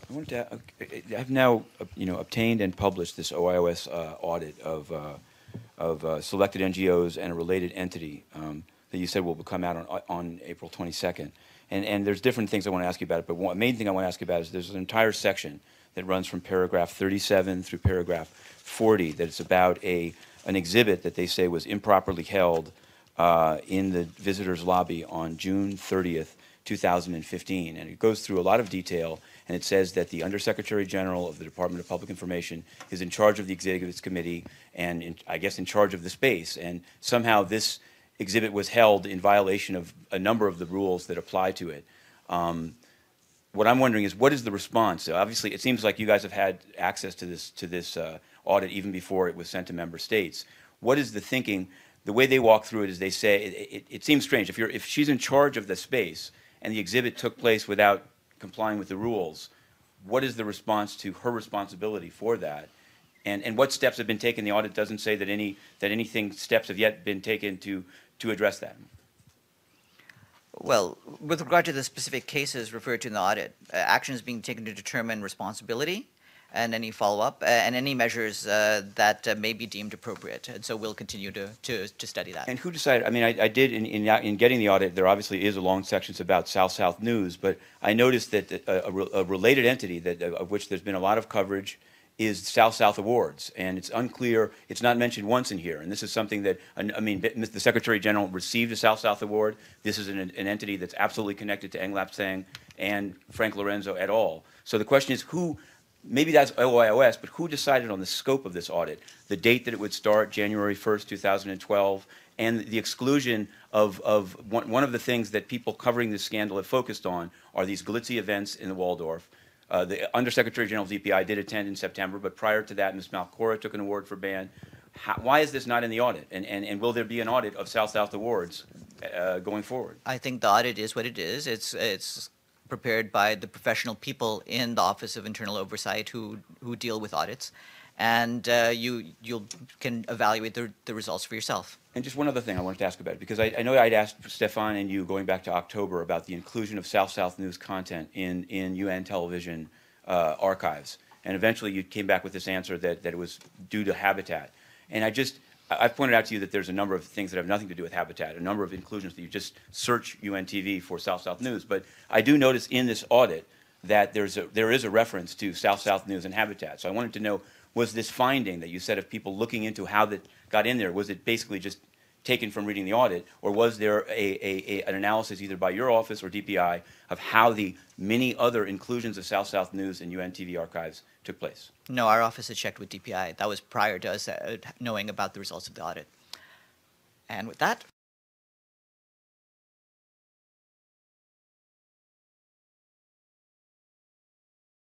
I wanted to. I've now, obtained and published this OIOS audit of selected NGOs and a related entity that you said will come out on April 22nd. And there's different things I want to ask you about it, but one main thing I want to ask you about is there's an entire section that runs from paragraph 37 through paragraph 40 that's about an exhibit that they say was improperly held in the visitors lobby on June 30th, 2015. And it goes through a lot of detail, and it says that the Undersecretary General of the Department of Public Information is in charge of the Executives Committee and, I guess, in charge of the space. And somehow this exhibit was held in violation of a number of the rules that apply to it. What I'm wondering is, what is the response? So obviously, it seems like you guys have had access to this audit even before it was sent to member states. What is the thinking? The way they walk through it is they say it seems strange. If she's in charge of the space and the exhibit took place without complying with the rules, what is the response to her responsibility for that? And what steps have been taken? The audit doesn't say that steps have yet been taken to address that. Well, with regard to the specific cases referred to in the audit, action is being taken to determine responsibility and any follow-up and any measures that may be deemed appropriate. And so we'll continue to study that. And who decided? I mean, I did, in getting the audit, there obviously is a long section about South-South News, but I noticed that a related entity of which there's been a lot of coverage is South-South Awards, and it's unclear, it's not mentioned once in here, and this is something that, I mean, the Secretary General received a South-South Award. This is an entity that's absolutely connected to Eng Lap-Seng and Frank Lorenzo et al. So the question is who, maybe that's OIOS, but who decided on the scope of this audit, the date that it would start, January 1st, 2012, and the exclusion of one of the things that people covering this scandal have focused on are these glitzy events in the Waldorf. The Undersecretary General of DPI did attend in September, but prior to that, Ms. Malcora took an award for ban. Why is this not in the audit? And will there be an audit of South-South Awards going forward? I think the audit is what it is. It's prepared by the professional people in the Office of Internal Oversight who deal with audits, and you can evaluate the results for yourself. And just one other thing I wanted to ask about, because I know I'd asked Stefan and you going back to October about the inclusion of South-South News content in UN television archives. And eventually you came back with this answer that it was due to habitat. And I've pointed out to you that there's a number of things that have nothing to do with habitat, a number of inclusions that you just search UN TV for South-South News. But I do notice in this audit that there is a reference to South-South News and habitat. So I wanted to know, was this finding that you said of people looking into how that got in there, was it basically just taken from reading the audit, or was there an analysis either by your office or DPI of how the many other inclusions of South-South News in UN TV archives took place? No, our office had checked with DPI. That was prior to us knowing about the results of the audit. And with that,